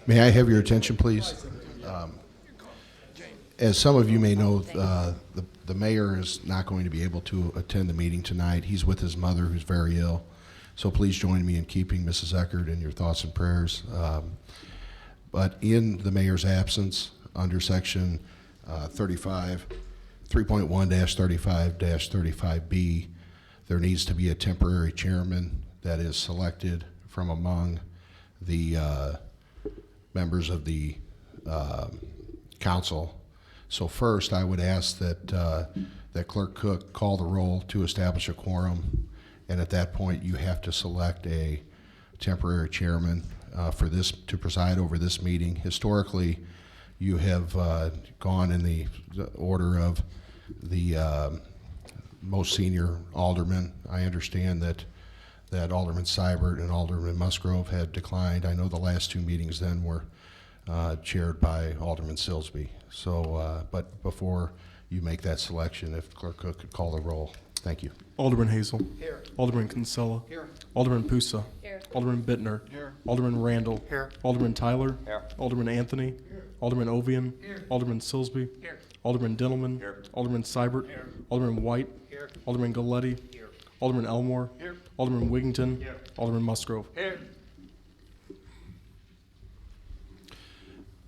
May I have your attention, please? As some of you may know, the mayor is not going to be able to attend the meeting tonight. He's with his mother, who's very ill. So please join me in keeping Mrs. Eckert in your thoughts and prayers. But in the mayor's absence, under section 3.1-35-35B, there needs to be a temporary chairman that is selected from among the members of the council. So first, I would ask that that Clerk Cook call the roll to establish a quorum, and at that point, you have to select a temporary chairman for this to preside over this meeting. Historically, you have gone in the order of the most senior alderman. I understand that Alderman Seibert and Alderman Musgrove had declined. I know the last two meetings then were chaired by Alderman Silsby. So, but before you make that selection, if Clerk Cook could call the roll. Thank you. Alderman Hazel. Here. Alderman Kinsella. Here. Alderman Pusa. Here. Alderman Bittner. Here. Alderman Randall. Here. Alderman Tyler. Here. Alderman Anthony. Here. Alderman Ovian. Here. Alderman Silsby. Here. Alderman Dintelman. Here. Alderman Seibert. Here. Alderman White. Here. Alderman Galletti. Here. Alderman Elmore. Here. Alderman Wigington. Here. Alderman Musgrove. Here.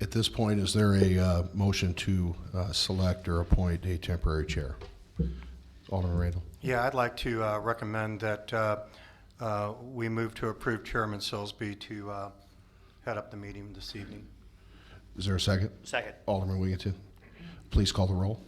At this point, is there a motion to select or appoint a temporary chair? Alderman Randall. Yeah, I'd like to recommend that we move to approve Chairman Silsby to head up the meeting this evening. Is there a second? Second. Alderman Wigington. Please call the roll.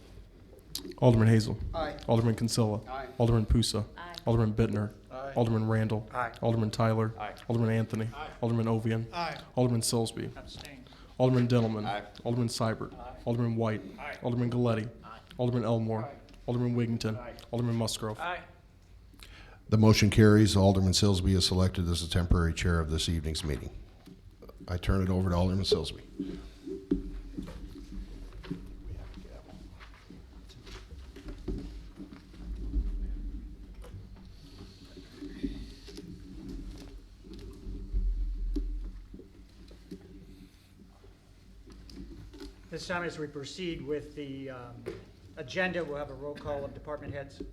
Alderman Hazel. Aye. Alderman Kinsella. Aye. Alderman Pusa. Aye. Alderman Bittner. Aye. Alderman Randall. Aye. Alderman Tyler. Aye. Alderman Anthony. Aye. Alderman Ovian. Aye. Alderman Silsby. Abstain. Alderman Dintelman. Aye. Alderman Seibert. Aye. Alderman White. Aye. Alderman Galletti. Aye. Alderman Elmore. Aye. Alderman Wigington. Aye. Alderman Musgrove. Aye. The motion carries. Alderman Silsby is selected as the temporary chair of this evening's meeting. I turn it over to Alderman Silsby. This time, as we proceed with the agenda, we'll have a roll call of department heads.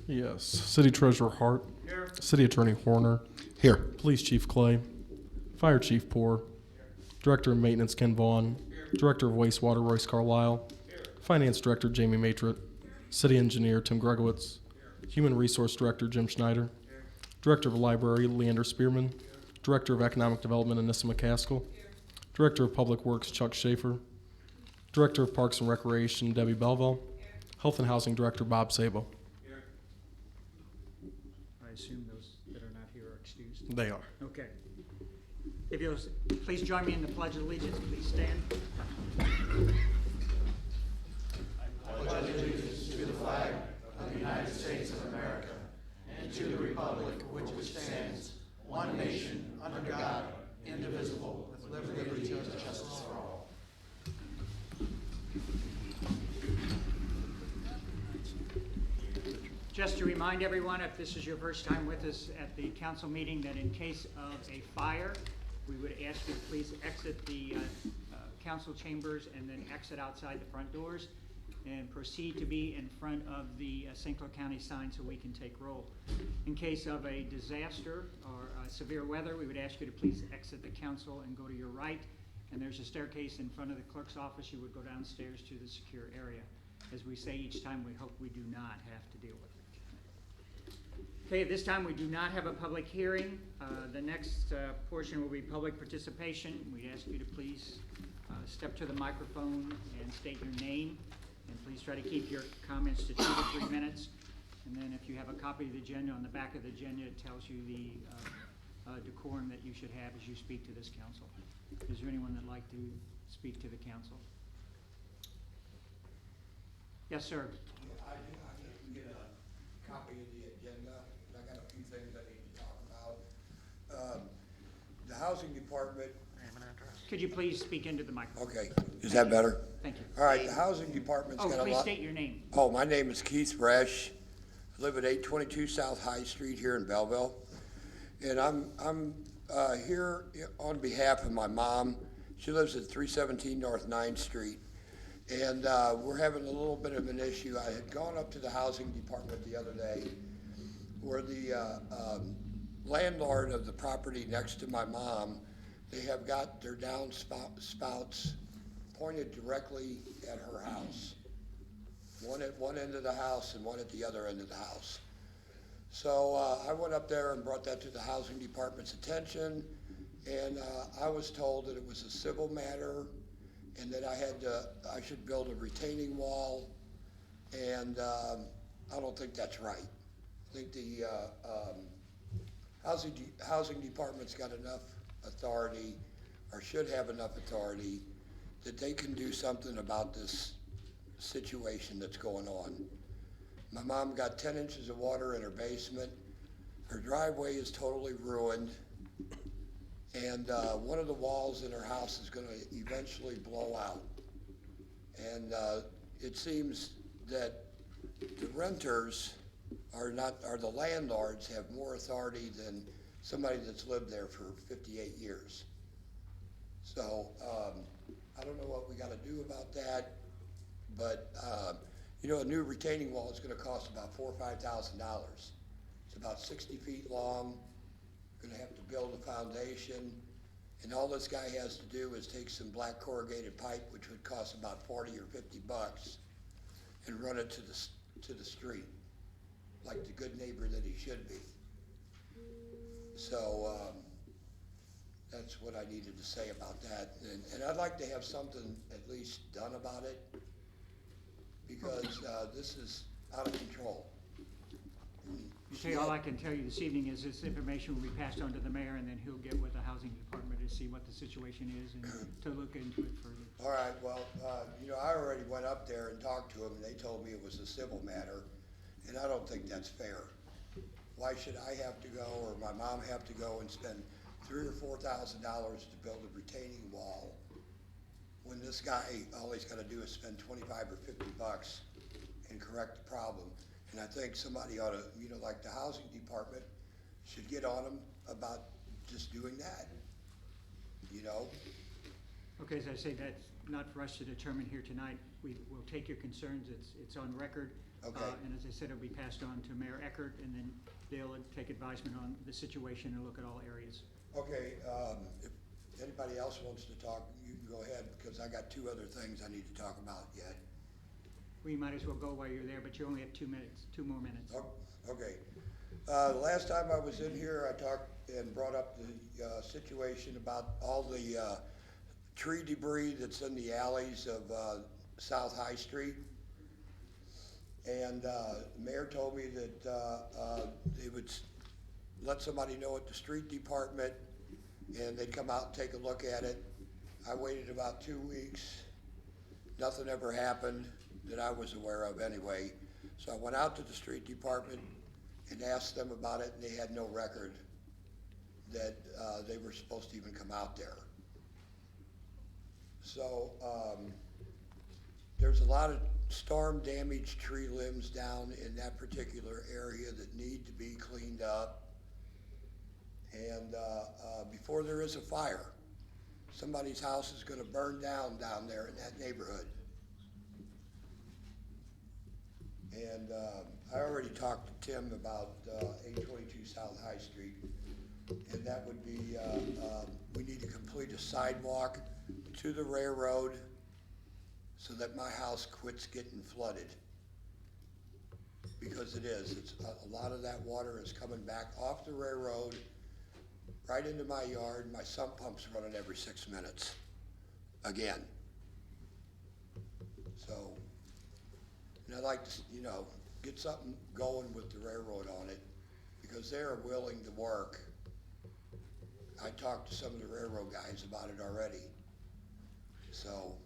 Yes. City Treasurer Hart. Here. City Attorney Horner. Here. Police Chief Clay. Fire Chief Poor. Director of Maintenance Ken Vaughn. Director of Wastewater Royce Carlisle. Finance Director Jamie Matrit. City Engineer Tim Gregowitz. Human Resource Director Jim Schneider. Director of Library Leander Spearman. Director of Economic Development Anissa McCaskill. Director of Public Works Chuck Schaefer. Director of Parks and Recreation Debbie Belleville. Health and Housing Director Bob Sabo. I assume those that are not here are excused. They are. Okay. If you'll please join me in the Pledge of Allegiance, please stand. Just to remind everyone, if this is your first time with us at the council meeting, that in case of a fire, we would ask you to please exit the council chambers and then exit outside the front doors and proceed to be in front of the St. Clair County sign so we can take roll. In case of a disaster or severe weather, we would ask you to please exit the council and go to your right. And there's a staircase in front of the clerk's office. You would go downstairs to the secure area. As we say each time, we hope we do not have to deal with it. Okay, at this time we do not have a public hearing. The next portion will be public participation. We ask you to please step to the microphone and state your name. And please try to keep your comments to 2 to 3 minutes. And then if you have a copy of the agenda, on the back of the agenda it tells you the decorum that you should have as you speak to this council. Is there anyone that'd like to speak to the council? Yes, sir. I can get a copy of the agenda. I got a few things I need to talk about. The housing department. Could you please speak into the microphone? Okay, is that better? Thank you. All right, the housing department's Oh, got a please lot. state your name. Oh, my name is Keith Bresch. I live at 822 South High Street here in Belleville. And I'm here on behalf of my mom. She lives at 317 North 9th Street. And we're having a little bit of an issue. I had gone up to the housing department the other day where the landlord of the property next to my mom, they have got their downspouts pointed directly at her house. One at one end of the house and one at the other end of the house. So I went up there and brought that to the housing department's attention, and I was told that it was a civil matter and that I should build a retaining wall, and I don't think that's right. I think the housing department's got enough authority, or should have enough authority, that they can do something about this situation that's going on. My mom got 10 inches of water in her basement. Her driveway is totally ruined. And one of the walls in her house is going to eventually blow out. And it seems that the renters are the landlords have more authority than somebody that's lived there for 58 years. So I don't know what we got to do about that, but you know, a new retaining wall is going to cost about $4,000 or $5,000. It's about 60 feet long. Going to have to build a foundation, and all this guy has to do is take some black corrugated pipe, which would cost about 40 or 50 bucks, and run it to the street, like the good neighbor that he should be. So that's what I needed to say about that, and I'd like to have something at least done about it, because this is out of control. Okay, all I can tell you this evening is this information will be passed on to the mayor, and then he'll get with the housing department to see what the situation is and to look into it further. All right, well, you know, I already went up there and talked to them, and they told me it was a civil matter, and I don't think that's fair. Why should I have to go, or my mom have to go and spend $3,000 or $4,000 to build a retaining wall, when this guy, all he's gotta do is spend 25 or 50 bucks and correct the problem? And I think somebody ought to, you know, like the housing department should get on them about just doing that, you know? Okay, as I say, that's not for us to determine here tonight. We will take your concerns, it's on record. Okay. And as I said, it'll be passed on to Mayor Eckert, and then they'll take advisement on the situation and look at all areas. Okay, if anybody else wants to talk, you can go ahead, because I got two other things I need to talk about yet. We might as well go while you're there, but you only have 2 minutes, 2 more minutes. Okay. The last time I was in here, I talked and brought up the situation about all the tree debris that's in the alleys of South High Street. And the mayor told me that they would let somebody know at the street department, and they'd come out and take a look at it. I waited about 2 weeks. Nothing ever happened that I was aware of anyway. So I went out to the street department and asked them about it, and they had no record that they were supposed to even come out there. So there's a lot of storm damaged tree limbs down in that particular area that need to be cleaned up. And before there is a fire, somebody's house is gonna burn down there in that neighborhood. And I already talked to Tim about 822 South High Street, and that would be, we need to complete a sidewalk to the railroad so that my house quits getting flooded. Because it is, a lot of that water is coming back off the railroad, right into my yard. My sump pump's running every 6 minutes, again. So, and I'd like to, you know, get something going with the railroad on it, because they're willing to work. I talked to some of the railroad guys about it already. So,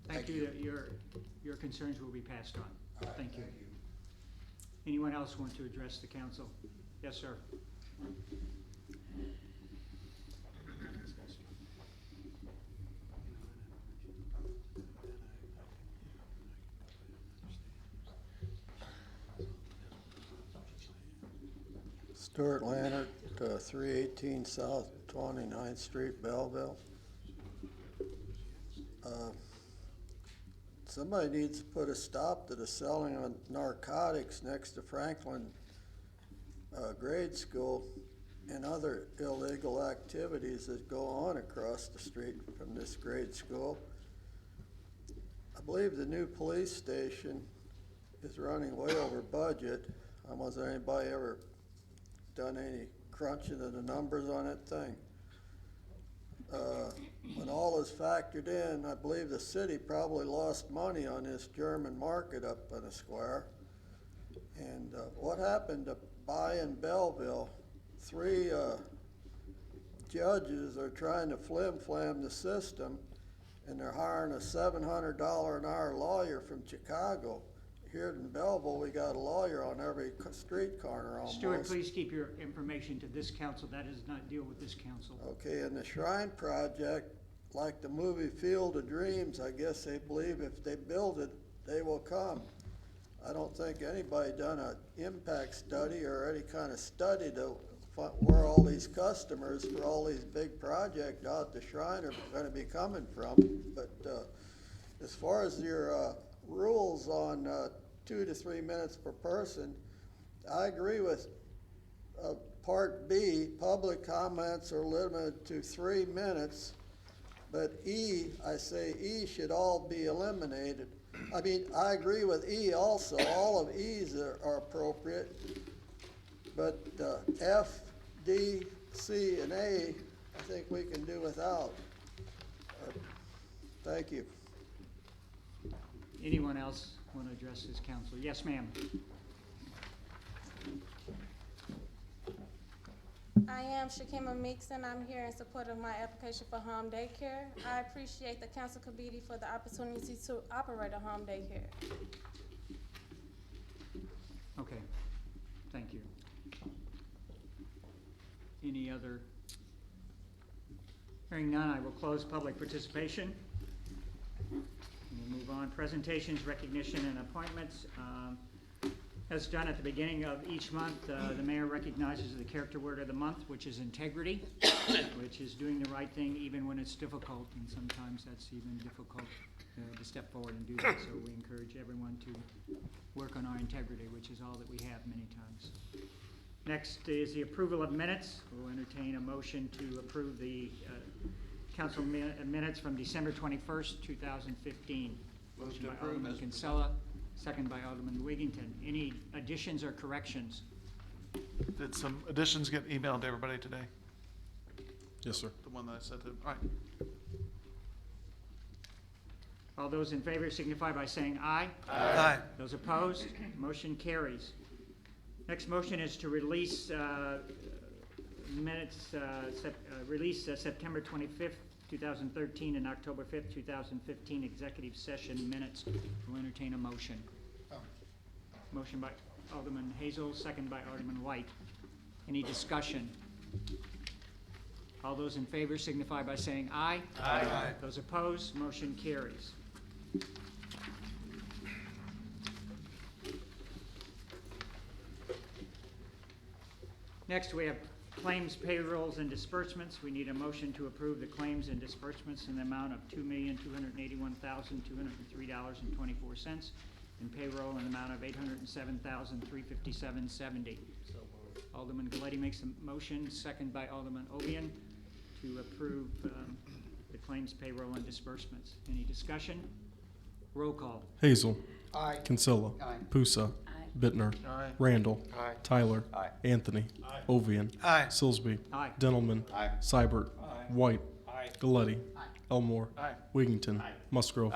Thank you. Your concerns will be passed on. all right, Thank you. Anyone else want to address the council? Yes, sir. Stuart Lannert, 318 South 29th Street, Belleville. Somebody needs to put a stop to the selling of narcotics next to Franklin grade school and other illegal activities that go on across the street from this grade school. I believe the new police station is running way over budget. Has anybody ever done any crunching of the numbers on that thing? When all is factored in, I believe the city probably lost money on this German market up on the square. And what happened to buy in Belleville? 3 judges are trying to flim-flam the system, and they're hiring a $700 an hour lawyer from Chicago. Here in Belleville, we got a lawyer on every street corner almost. Stuart, please keep your information to this council. That does not deal with this council. Okay, and the Shrine Project, like the movie Field of Dreams, I guess they believe if they build it, they will come. I don't think anybody done an impact study or any kind of study to where all these customers for all these big projects out at the Shrine are gonna be coming from. But as far as your rules on 2 to 3 minutes per person, I agree with Part B, public comments are limited to 3 minutes, but E, I say E should all be eliminated. I mean, I agree with E also, all of E's are appropriate, but F, D, C, and A, I think we can do without. Thank you. Anyone else want to address this council? Yes, ma'am. I am Shakima Meekson. I'm here in support of my application for home daycare. I appreciate the council committee for the opportunity to operate a home daycare. Okay, thank you. Any other? Hearing none, I will close public participation. We'll move on. Presentations, recognition, and appointments. As done at the beginning of each month, the mayor recognizes the character word of the month, which is integrity, which is doing the right thing even when it's difficult, and sometimes that's even difficult to step forward and do that. So we encourage everyone to work on our integrity, which is all that we have many times. Next is the approval of minutes. We'll entertain a motion to approve the council minutes from December 21st, 2015. Motion by Alderman Kinsella, second by Alderman Wiggington. Any additions or corrections? Did some additions get emailed to everybody today? Yes, sir. The one that I sent to, all right. All those in favor signify by saying aye. Aye. Those opposed, motion carries. Next motion is to release minutes, release September 25th, 2013 and October 5th, 2015 executive session minutes. We'll entertain a motion. Motion by Alderman Hazel, second by Alderman White. Any discussion? All those in favor signify by saying aye. Aye. Those opposed, motion carries. Next, we have claims, payrolls, and disbursements. We need a motion to approve the claims and disbursements in the amount of $2,281,203.24 and payroll in the amount of $807,357.70. Alderman Galetti makes a motion, second by Alderman Ovian, to approve the claims, payroll, and disbursements. Any discussion? Roll call. Hazel. Aye. Kinsella. Aye. Pusa. Bittner. Aye. Randall. Aye. Tyler. Aye. Anthony. Ovian. Aye. Silsby. Aye. Dentelman. Aye. Seibert. White. Galetti. Elmore. Aye. Wiggington. Musgrove.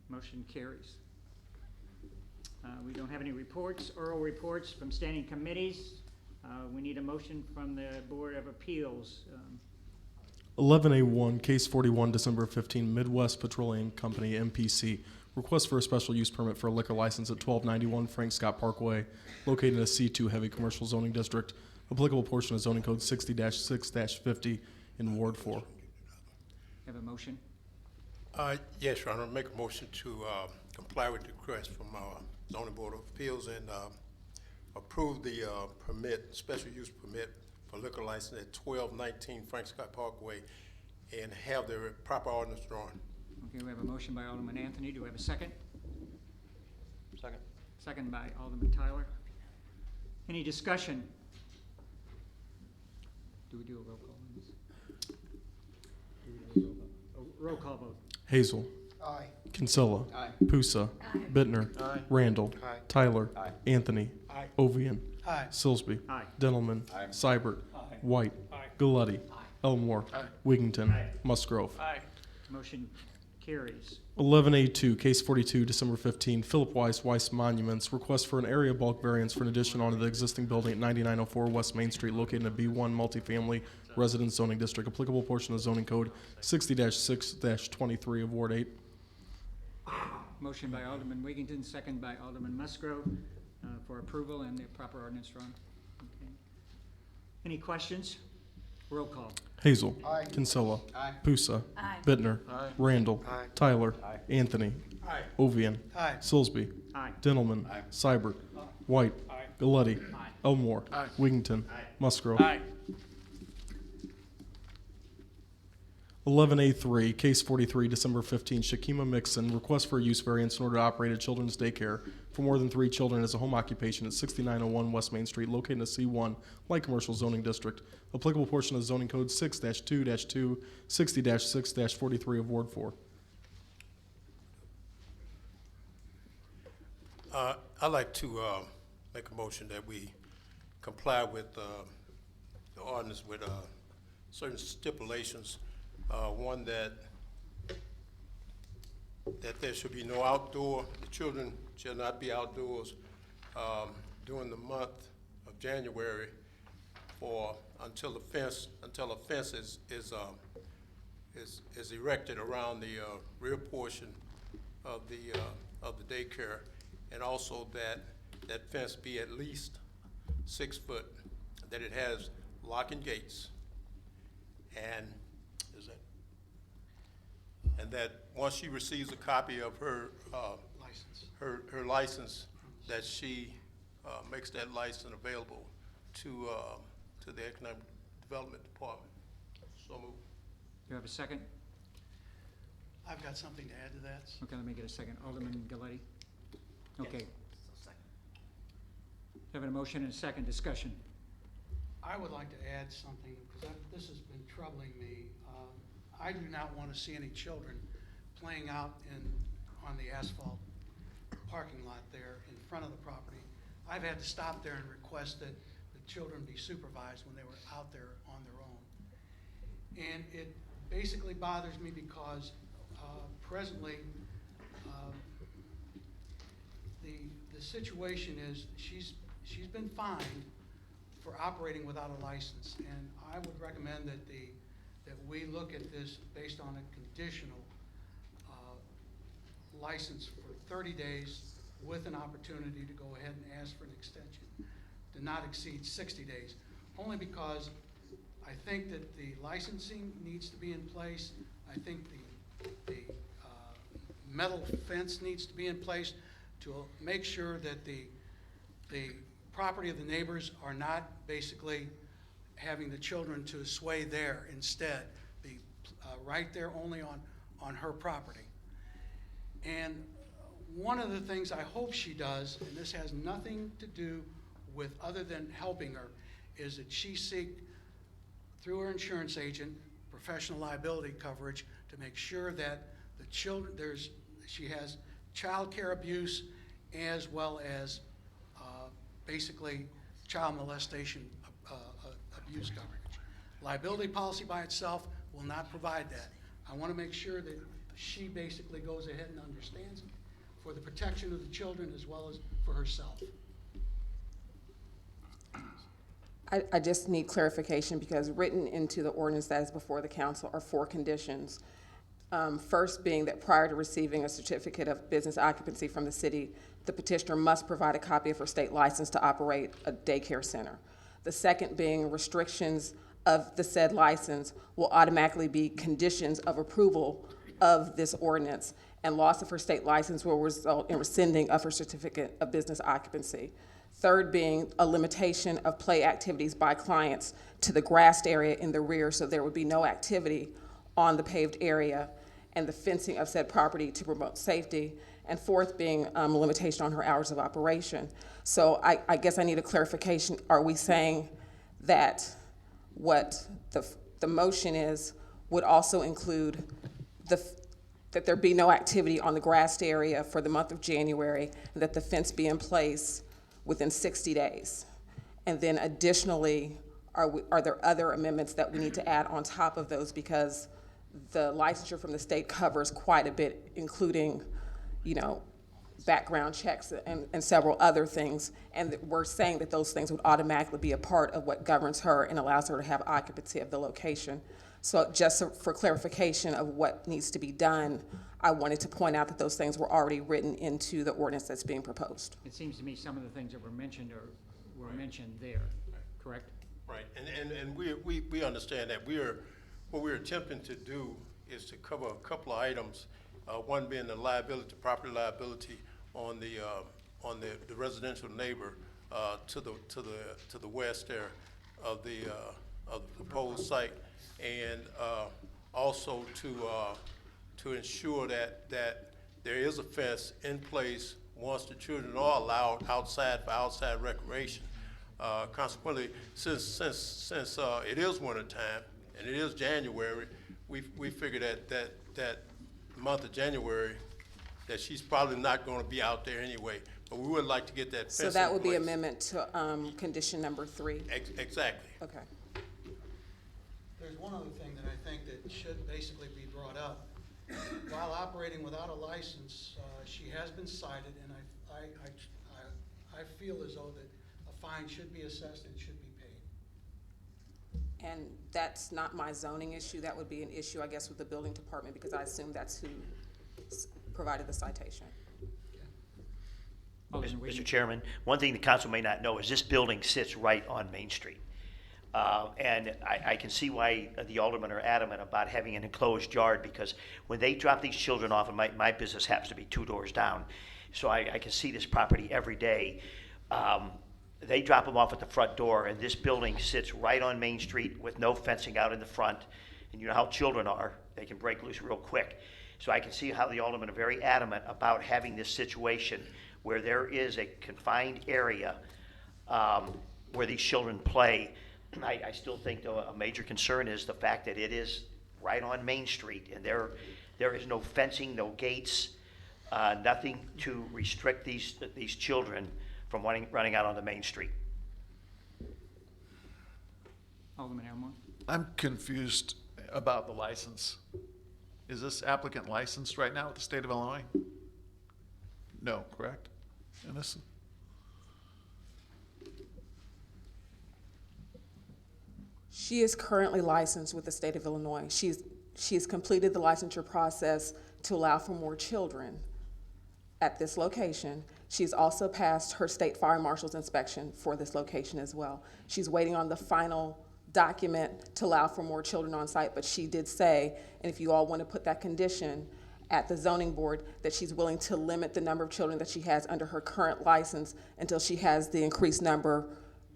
Motion carries. We don't have any reports, oral reports from standing committees. We need a motion from the Board of Appeals. 11A1, Case 41, December 15, Midwest Petroleum Company, MPC. Request for a special use permit for a liquor license at 1291 Frank Scott Parkway, located in a C2 heavy commercial zoning district, applicable portion of zoning code 60-6-50 in Ward 4. Have a motion? Yes, Your Honor, make a motion to comply with the request from our zoning board of appeals and approve the permit, special use permit for liquor license at 1219 Frank Scott Parkway and have the proper ordinance drawn. Okay, we have a motion by Alderman Anthony. Do we have a second? Second. Second by Alderman Tyler. Any discussion? Do we do a roll call on this? Roll call vote. Hazel. Aye. Kinsella. Pusa. Bittner. Randall. Tyler. Anthony. Ovian. Silsby. Aye. Dentelman. Seibert. White. Galletti. Elmore. Wigington. Musgrove. Motion carries. 11A2, Case 42, December 15, Philip Weiss Monuments, request for an area bulk variance for an addition onto the existing building at 9904 West Main Street, located in a B1 multifamily residence zoning district, applicable portion of the zoning code 60-6-23 of Ward 8. Motion by Alderman Wiggington, second by Alderman Musgrove, for approval and the proper ordinance drawn. Okay. Any questions? Roll call. Hazel. Kinsella. Pusa. Bittner. Randall. Tyler. Anthony. Ovian. Silsby. Aye. Dentelman. Seibert. White. Galletti. Elmore. Wigington. Musgrove. 11A3, Case 43, December 15, Shakima Mixon, request for a use variance in order to operate a children's daycare for more than 3 children as a home occupation at 6901 West Main Street, located in a C1 light commercial zoning district. Applicable portion of the zoning code 6-2-2, 60-6-43 of Ward 4. I'd like to make a motion that we comply with the ordinance with certain stipulations. One that there should be no outdoor, the children shall not be outdoors during the month of January until a fence is erected around the rear portion of the daycare, and also that fence be at least 6 foot, that it has locking gates, and that once she receives a copy of her her license, that she makes that license available to the Economic Development Department. So moved. Do you have a second? I've got something to add to that. Okay, let me get a second. Alderman Galletti? Okay. Having a motion and a second, discussion. I would like to add something, because this has been troubling me. I do not want to see any children playing out on the asphalt parking lot there in front of the property. I've had to stop there and request that the children be supervised when they were out there on their own. And it basically bothers me because presently the situation is she's been fined for operating without a license, and I would recommend that we look at this based on a conditional license for 30 days with an opportunity to go ahead and ask for an extension to not exceed 60 days, only because I think that the licensing needs to be in place. I think the metal fence needs to be in place to make sure that the property of the neighbors are not basically having the children to sway there, instead be right there only on her property. And one of the things I hope she does, and this has nothing to do with other than helping her, is that she seek, through her insurance agent, professional liability coverage to make sure that the children, she has child care abuse as well as basically child molestation abuse coverage. Liability policy by itself will not provide that. I want to make sure that she basically goes ahead and understands it for the protection of the children as well as for herself. I just need clarification, because written into the ordinance that is before the council are 4 conditions. First being that prior to receiving a certificate of business occupancy from the city, the petitioner must provide a copy of her state license to operate a daycare center. The second being restrictions of the said license will automatically be conditions of approval of this ordinance. and loss of her state license will result in rescinding of her certificate of business occupancy. Third being a limitation of play activities by clients to the grassed area in the rear, so there would be no activity on the paved area, and the fencing of said property to promote safety. And fourth being a limitation on her hours of operation. So I guess I need a clarification. Are we saying that what the motion is would also include that there be no activity on the grassed area for the month of January, and that the fence be in place within 60 days? And then additionally, are there other amendments that we need to add on top of those? Because the licensure from the state covers quite a bit, including, you know, background checks and several other things. And we're saying that those things would automatically be a part of what governs her and allows her to have occupancy of the location. So just for clarification of what needs to be done, I wanted to point out that those things were already written into the ordinance that's being proposed. It seems to me some of the things that were mentioned were mentioned there, correct? Right, and we understand that. What we're attempting to do is to cover a couple of items, one being the liability, property liability on the residential neighbor to the west there of the proposed site, and also to ensure that there is a fence in place once the children are allowed outside for outside recreation. Consequently, since it is winter time and it is January, we figure that month of January that she's probably not going to be out there anyway. But we would like to get that fence So that in would be place. amendment to condition number 3? Exactly. Okay. There's one other thing that I think that should basically be brought up. While operating without a license, she has been cited, and I feel as though that a fine should be assessed and should be paid. And that's not my zoning issue. That would be an issue, I guess, with the building department, because I assume that's who provided the citation. Alderman Whedon. Mr. Chairman, one thing the council may not know is this building sits right on Main Street. And I can see why the aldermen are adamant about having an enclosed yard, because when they drop these children off, and my business happens to be 2 doors down, so I can see this property every day. They drop them off at the front door, and this building sits right on Main Street with no fencing out in the front. And you know how children are, they can break loose real quick. So I can see how the aldermen are very adamant about having this situation where there is a confined area where these children play. I still think, though, a major concern is the fact that it is right on Main Street, and there is no fencing, no gates, nothing to restrict these children from running out on the Main Street. Alderman Elmore. I'm confused about the license. Is this applicant licensed right now with the state of Illinois? No, correct? And this, She is currently licensed with the state of Illinois. She's completed the licensure process to allow for more children at this location. She's also passed her state fire marshal's inspection for this location as well. She's waiting on the final document to allow for more children on site, but she did say, and if you all want to put that condition at the zoning board, that she's willing to limit the number of children that she has under her current license until she has the increased number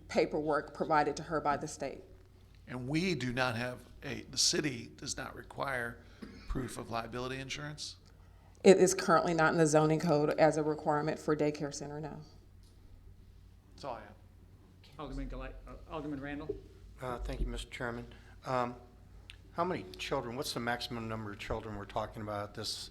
paperwork provided to her by the state. and we do not have the city does not require proof of liability insurance? It is currently not in the zoning code as a requirement for daycare center, no. That's all I have. Alderman Randall. Thank you, Mr. Chairman. How many children, what's the maximum number of children we're talking about at this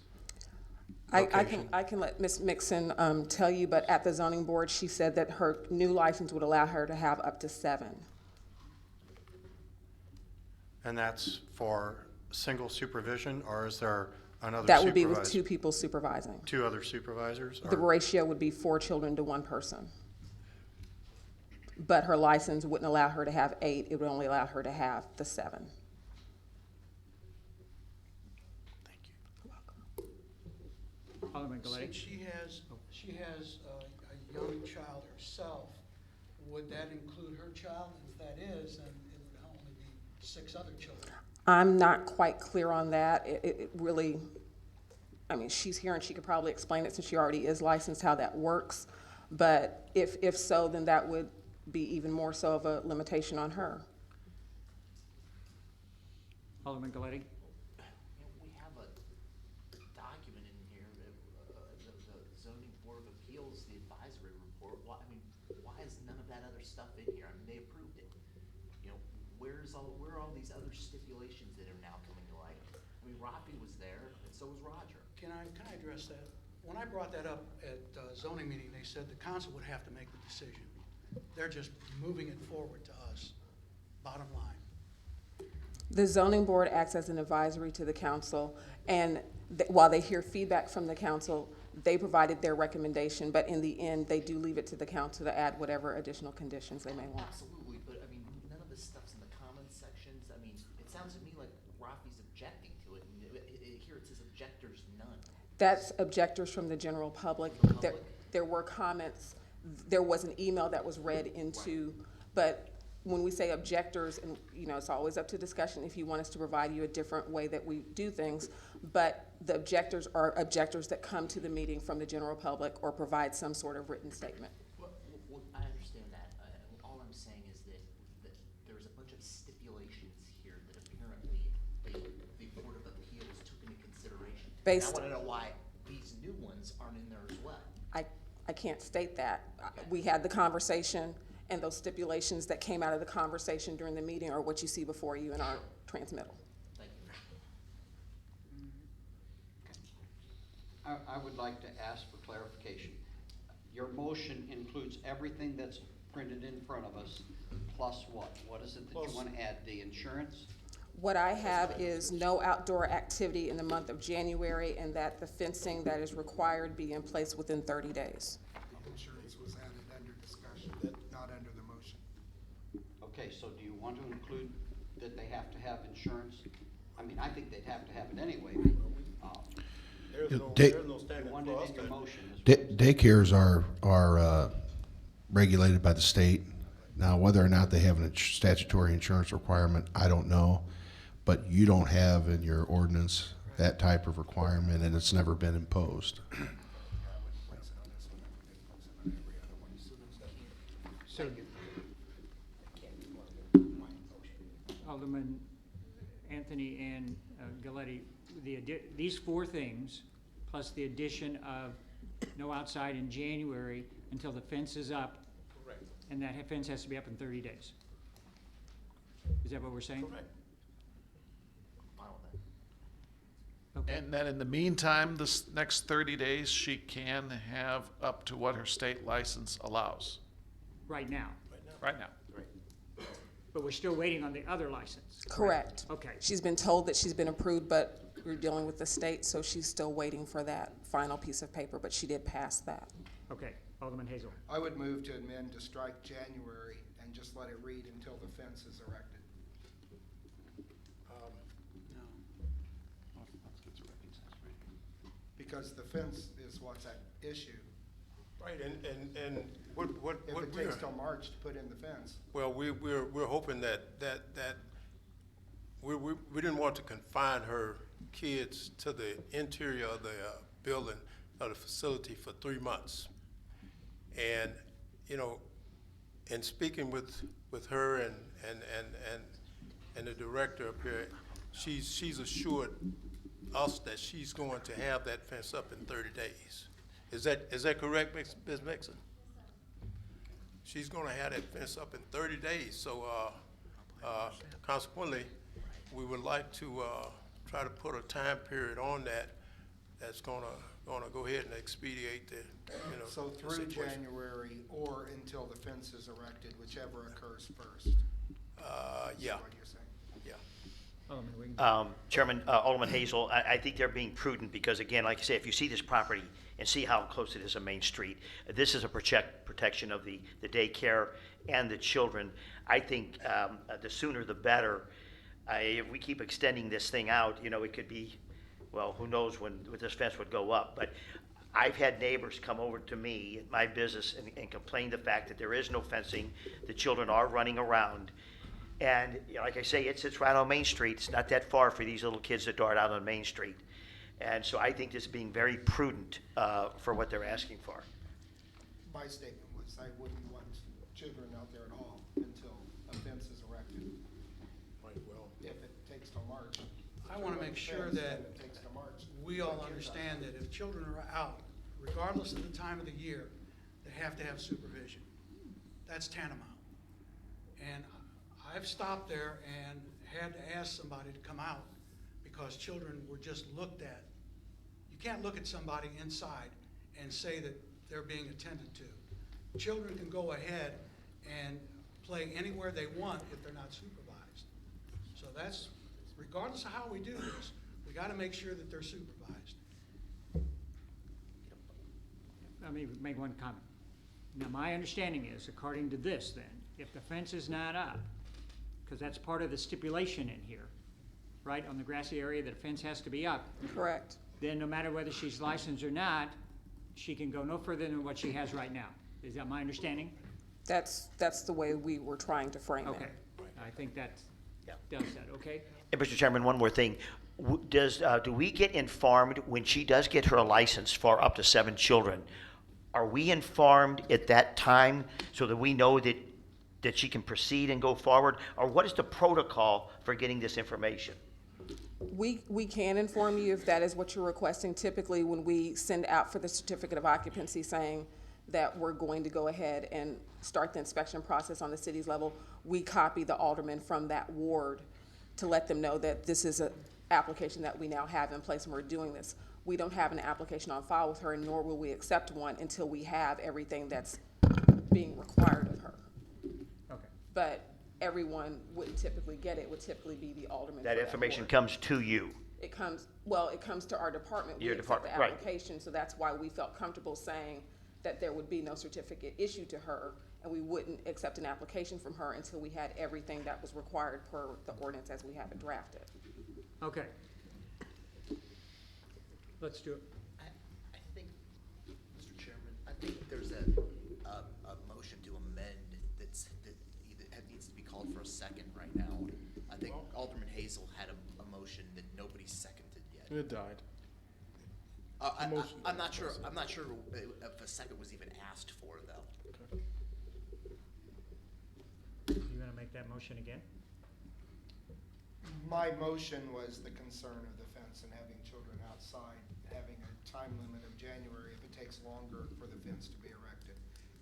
location? I can let Ms. Mixon tell you, but at the zoning board, she said that her new license would allow her to have up to 7. And that's for single supervision, or is there another That would be with supervisor? 2 people supervising. 2 other supervisors? The or- ratio would be 4 children to 1 person. But her license wouldn't allow her to have 8, it would only allow her to have the 7. Thank you. Alderman Galetti. Since she has a young child herself, would that include her child? If that is, then it would only be 6 other children. I'm not quite clear on that. It really, I mean, she's here and she could probably explain it since she already is licensed, how that works. But if so, then that would be even more so of a limitation on her. Alderman Galetti? We have a document in here, that, the zoning board of appeals, the advisory report. Why, I mean, why is none of that other stuff in here? I mean, they approved it. You know, where are all these other stipulations that are now coming to light? I mean, Rafi was there, and so was Roger. Can I address that? When I brought that up at zoning meeting, they said the council would have to make the decision. They're just moving it forward to us, bottom line. The zoning board acts as an advisory to the council, and while they hear feedback from the council, they provided their recommendation, but in the end, they do leave it to the council to add whatever additional conditions they may want. Absolutely, but I mean, none of this stuff's in the comments sections. I mean, it sounds to me like Rafi's objecting to it, and here it says objectors none. That's objectors from the general public. There were comments, there was an email that was read into, but when we say objectors, and you know, it's always up to discussion if you want us to provide you a different way that we do things, but the objectors are objectors that come to the meeting from the general public or provide some sort of written statement. Well, I understand that. All I'm saying is that there's a bunch of stipulations here that apparently the Board of Appeals took into consideration. And I want to know why these new ones aren't in there as well. I can't state that. We had the conversation, and those stipulations that came out of the conversation during the meeting are what you see before you in our transmittal. Thank you. I would like to ask for clarification. Your motion includes everything that's printed in front of us, plus what? What is it that you want to add? The insurance? What I have is no outdoor activity in the month of January, and that the fencing that is required be in place within 30 days. Insurance was added under discussion, not under the motion. Okay, so do you want to include that they have to have insurance? I mean, I think they'd have to have it anyway. There's no You standing want for it us in your to. motion as well. Daycares are regulated by the state. Now, whether or not they have a statutory insurance requirement, I don't know. But you don't have in your ordinance that type of requirement, and it's never been imposed. So, Alderman Anthony and Galetti, these four things, plus the addition of no outside in January until the fence is up. Correct. And that fence has to be up in 30 days. Is that what we're saying? Correct. Okay. And then in the meantime, this next 30 days, she can have up to what her state license allows, Right now, right now. but we're still waiting on the other license. Correct. Okay. She's been told that she's been approved, but we're dealing with the state, so she's still waiting for that final piece of paper, but she did pass that. Okay, Alderman Hazel. I would move to amend to strike January and just let it read until the fence is erected. Because the fence is what's at issue. Right, and what If it we're, takes till March to put in the fence. well, we're hoping that we didn't want to confine her kids to the interior of the building or the facility for 3 months. And, you know, in speaking with her and the director up here, she's assured us that she's going to have that fence up in 30 days. Is that correct, Ms. Mixon? She's gonna have that fence up in 30 days, so, consequently, we would like to, try to put a time period on that's gonna go ahead and expedite the, you know. So the through situation. January or until the fence is erected, whichever occurs first. Yeah, Is what you're saying. yeah. Alderman Wiggins. Chairman, Alderman Hazel, I think they're being prudent because, again, like I say, if you see this property and see how close it is to Main Street, this is a protection of the daycare and the children. I think the sooner the better. If we keep extending this thing out, you know, it could be, well, who knows when this fence would go up. But I've had neighbors come over to me at my business and complain the fact that there is no fencing. The children are running around. And you know, like I say, it sits right on Main Street. It's not that far for these little kids to dart out on Main Street. And so I think this is being very prudent for what they're asking for. My statement was I wouldn't want children out there at all until a fence is erected. Right, well. If it takes till March. I want to make sure that It takes till March. we all understand that if children are out, regardless of the time of the year, they have to have supervision. That's tantamount. And I've stopped there and had to ask somebody to come out because children were just looked at. You can't look at somebody inside and say that they're being attended to. Children can go ahead and play anywhere they want if they're not supervised. So that's, regardless of how we do this, we got to make sure that they're supervised. Let me make one comment. Now, my understanding is, according to this then, if the fence is not up, because that's part of the stipulation in here, right, on the grassy area, that a fence has to be up, Correct. then no matter whether she's licensed or not, she can go no further than what she has right now. Is that my understanding? That's the way we were trying to frame Okay, it. I think that does that, okay? And Mr. Chairman, one more thing. Do we get informed when she does get her license for up to 7 children? Are we informed at that time so that we know that she can proceed and go forward? Or what is the protocol for getting this information? We can inform you if that is what you're requesting. Typically, when we send out for the certificate of occupancy saying that we're going to go ahead and start the inspection process on the city's level, we copy the alderman from that ward to let them know that this is an application that we now have in place and we're doing this. We don't have an application on file with her, nor will we accept one until we have everything that's being required of her. Okay. But everyone wouldn't typically get it. It would typically be the alderman. That for information ward. comes to you. It comes to our department. Your We accept department, the right. application, so that's why we felt comfortable saying that there would be no certificate issued to her, and we wouldn't accept an application from her until we had everything that was required per the ordinance as we have it drafted. Okay. Let's do it. I think, Mr. Chairman, I think there's a motion to amend that needs to be called for a second right now. I think Alderman Hazel had a motion that nobody's seconded yet. It died. I'm not sure if a second was even asked for, though. You want to make that motion again? My motion was the concern of the fence and having children outside, having a time limit of January if it takes longer for the fence to be erected.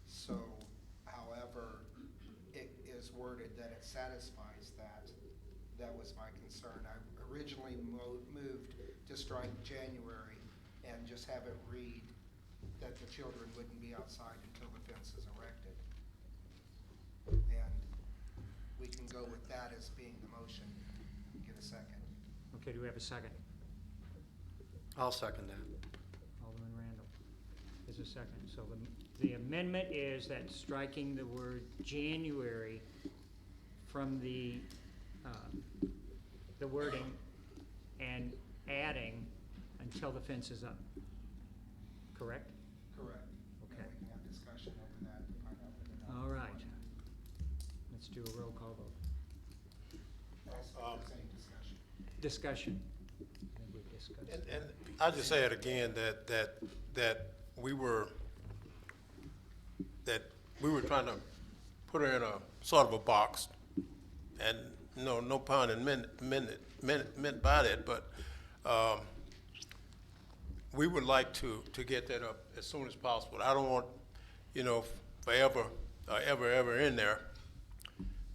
So, however, it is worded that it satisfies that. That was my concern. I originally moved to strike January and just have it read that the children wouldn't be outside until the fence is erected. And we can go with that as being the motion. Get a second. Okay, do we have a second? I'll second that. Alderman Randall is a second. So the amendment is that striking the word January from the wording and adding until the fence is up. Correct? Correct. Okay. And we can have discussion over that to find out whether or not. All right. Let's do a roll call vote. Also, if there's any discussion. Discussion. I think we've discussed. And I'll just say it again, that we were trying to put her in a sort of a box, and no pun meant by that, but we would like to get that up as soon as possible. I don't want, forever, ever in there.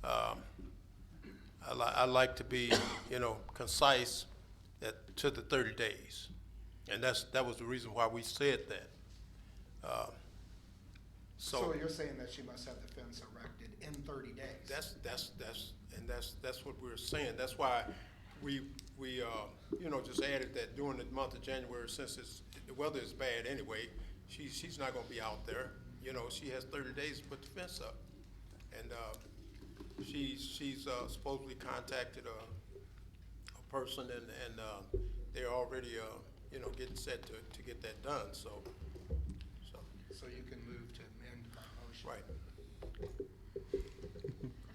I like to be, concise to the 30 days. And that was the reason why we said that. So you're saying that she must have the fence erected in 30 days? That's what we're saying. That's why we just added that during the month of January, since the weather is bad anyway, she's not gonna be out there. She has 30 days to put the fence up. And she's supposedly contacted a person, and they're already getting set to get that done. So So you can move to amend my motion. right.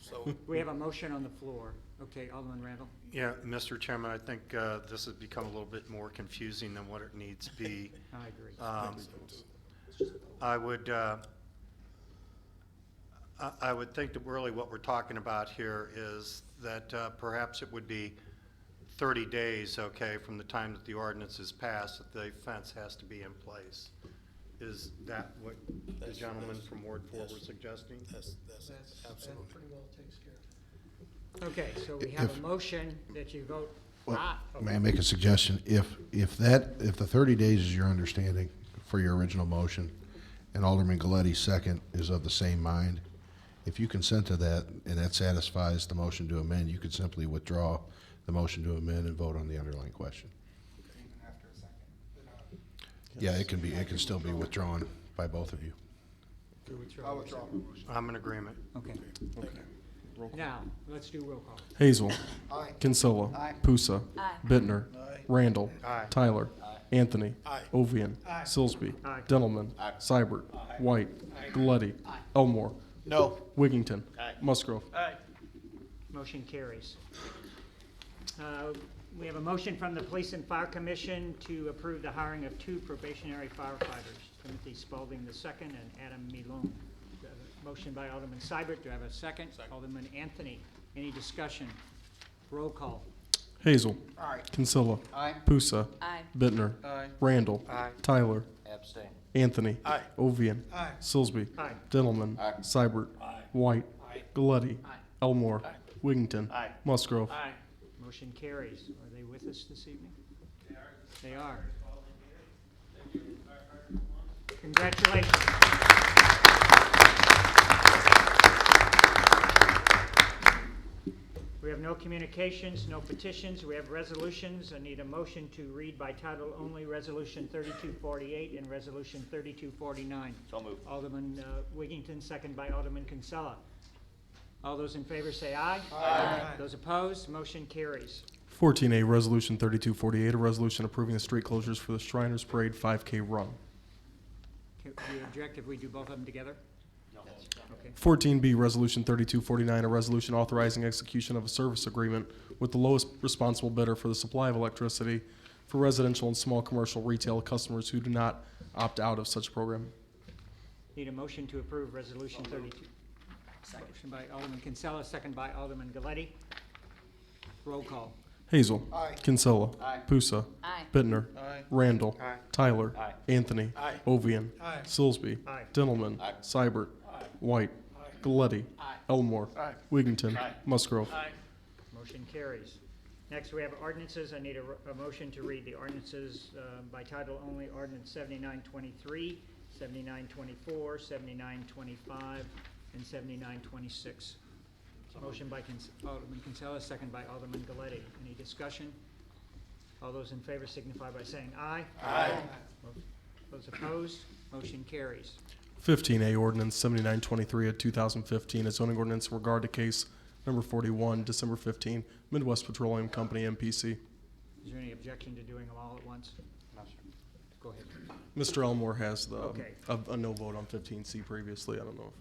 So, We have a motion on the floor. Okay, Alderman Randall? Yeah, Mr. Chairman, I think this has become a little bit more confusing than what it needs to be. I agree. I would think that really what we're talking about here is that perhaps it would be 30 days, okay, from the time that the ordinance is passed, that the fence has to be in place. Is that what the gentleman from Ward 4 was suggesting? that's That absolutely. pretty well takes care of it. Okay, so we have If- a motion that you vote. Well, okay. may I make a suggestion? If the 30 days is your understanding for your original motion, and Alderman Galetti's second is of the same mind, if you consent to that and that satisfies the motion to amend, you could simply withdraw the motion to amend and vote on the underlying question. Even after a second. Yeah, it can still be withdrawn by both of you. To withdraw. I'll withdraw my motion. I'm in agreement. Okay. Now, let's do roll call. Hazel. Aye. Kinsella. Pusa. Bittner. Randall. Aye. Tyler. Anthony. Aye. Ovian. Silsby. Aye. Dentelman. Seibert. White. Galletti. Elmore. No. Wigington. Musgrove. Motion carries. We have a motion from the Police and Fire Commission to approve the hiring of 2 probationary firefighters, Timothy Spalding II and Adam Milone. Do I have a motion by Alderman Seibert. Do I have a second? Alderman Anthony. Any discussion? Roll call. Hazel. Aye. Kinsella. Aye. Pusa. Aye. Bittner. Aye. Randall. Aye. Tyler. Abstain. Anthony. Aye. Ovian. Aye. Silsby. Aye. Dentelman. Seibert. White. Galletti. Elmore. Wigington. Musgrove. Motion carries. Are they with us this evening? They are. Congratulations. We have no communications, no petitions. We have resolutions. I need a motion to read by title only Resolution 3248 and Resolution 3249. So moved. Alderman Wigington, second by Alderman Kinsella. All those in favor say aye. Aye. Those opposed, motion carries. 14A, Resolution 3248, a resolution approving the street closures for the Shriners Parade 5K run. Do you object if we do both of them together? No. Okay. 14B, Resolution 3249, a resolution authorizing execution of a service agreement with the lowest responsible bidder for the supply of electricity for residential and small commercial retail customers who do not opt out of such program. Need a motion to approve Resolution 32. Motion by Alderman Kinsella, second by Alderman Galletti. Roll call. Hazel. Aye. Kinsella. Aye. Pusa. Aye. Bittner. Aye. Randall. Aye. Tyler. Aye. Anthony. Aye. Ovian. Aye. Silsby. Aye. Dentelman. Seibert. White. Galletti. Elmore. Wigington. Musgrove. Motion carries. Next, we have ordinances. I need a motion to read the ordinances by title only. Ordinance 7923, 7924, 7925, and 7926. Motion by Alderman Kinsella, second by Alderman Galletti. Any discussion? All those in favor signify by saying aye. Aye. Those opposed, motion carries. 15A, Ordinance 7923 of 2015, a zoning ordinance in regard to case number 41, December 15, Midwest Petroleum Company, MPC. Is there any objection to doing them all at once? No, sir. Go ahead. Mr. Elmore has the, Okay. a no vote on 15C previously. I don't know.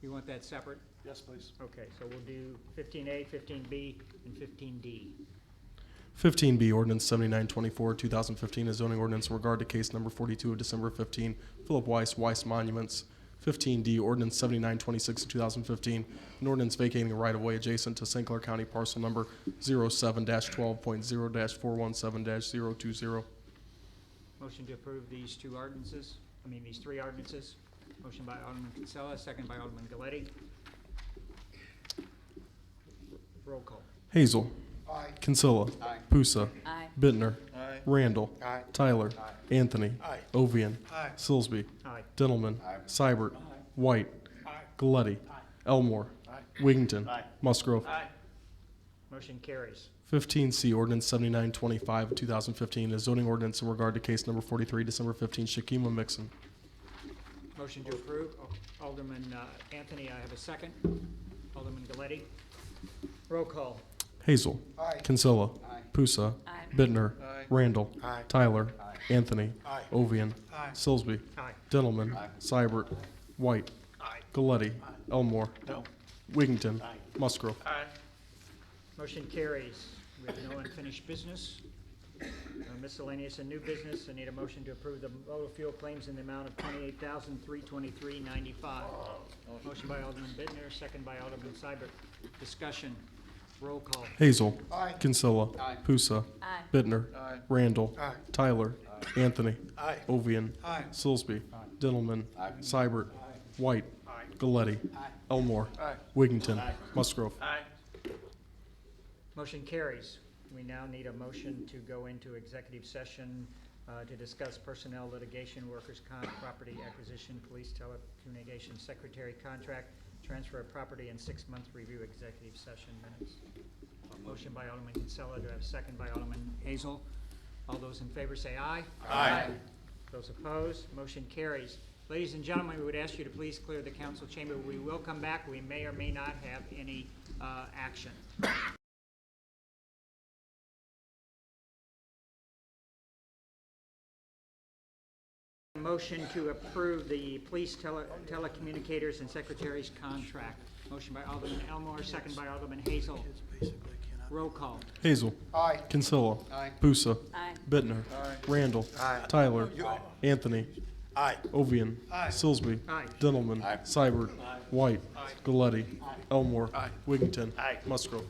You want that separate? Yes, please. Okay, so we'll do 15A, 15B, and 15D. 15B, Ordinance 7924, 2015, a zoning ordinance in regard to case number 42 of December 15, Philip Weiss Monuments. 15D, Ordinance 7926 of 2015, an ordinance vacating a right-of-way adjacent to St. Clair County parcel number 07-12.0-417-020. Motion to approve these three ordinances. Motion by Alderman Kinsella, second by Alderman Galletti. Roll call. Hazel. Aye. Kinsella. Aye. Pusa. Aye. Bittner. Aye. Randall. Aye. Tyler. Anthony. Aye. Ovian. Aye. Silsby. Aye. Dentelman. Seibert. White. Galletti. Elmore. Wigington. Musgrove. Motion carries. 15C, Ordinance 7925 of 2015, a zoning ordinance in regard to case number 43, December 15, Shakima Mixon. Motion to approve. Alderman Anthony, I have a second. Alderman Galletti. Roll call. Hazel. Aye. Kinsella. Aye. Pusa. Aye. Bittner. Aye. Randall. Aye. Tyler. Anthony. Aye. Ovian. Aye. Silsby. Aye. Dentelman. Seibert. White. Galletti. Elmore. Wigington. Musgrove. Motion carries. We have no unfinished business. Miscellaneous and new business. I need a motion to approve the motor fuel claims in the amount of $28,323.95. Motion by Alderman Bittner, second by Alderman Seibert. Discussion. Roll call. Hazel. Aye. Kinsella. Aye. Pusa. Aye. Bittner. Aye. Randall. Aye. Tyler. Anthony. Aye. Ovian. Aye. Silsby. Dillman. Seibert. White. Galletti. Elmore. Wigington. Musgrove. Motion carries. We now need a motion to go into executive session to discuss personnel litigation, workers' comp, property acquisition, police telecommunications, secretary contract, transfer of property, and 6-month review executive session minutes. Motion by Alderman Kinsella. Do I have a second by Alderman Hazel? All those in favor say aye. Aye. Those opposed, motion carries. Ladies and gentlemen, we would ask you to please clear the council chamber. We will come back. We may or may not have any action. Motion to approve the police telecommunicators and secretaries contract. Motion by Alderman Elmore, second by Alderman Hazel. Roll call. Hazel. Aye. Kinsella. Aye. Pusa. Aye. Bittner. Randall. Tyler. Anthony. Aye. Ovian. Silsby. Aye. Dillman. Seibert. White. Galletti. Elmore. Wigington. Musgrove.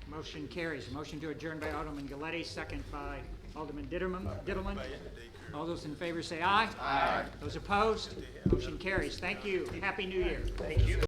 Motion carries. Motion to adjourn by Alderman Galletti, second by Alderman Ditterman. All those in favor say aye. Aye. Those opposed, motion carries. Thank you. Happy New Year. Thank you.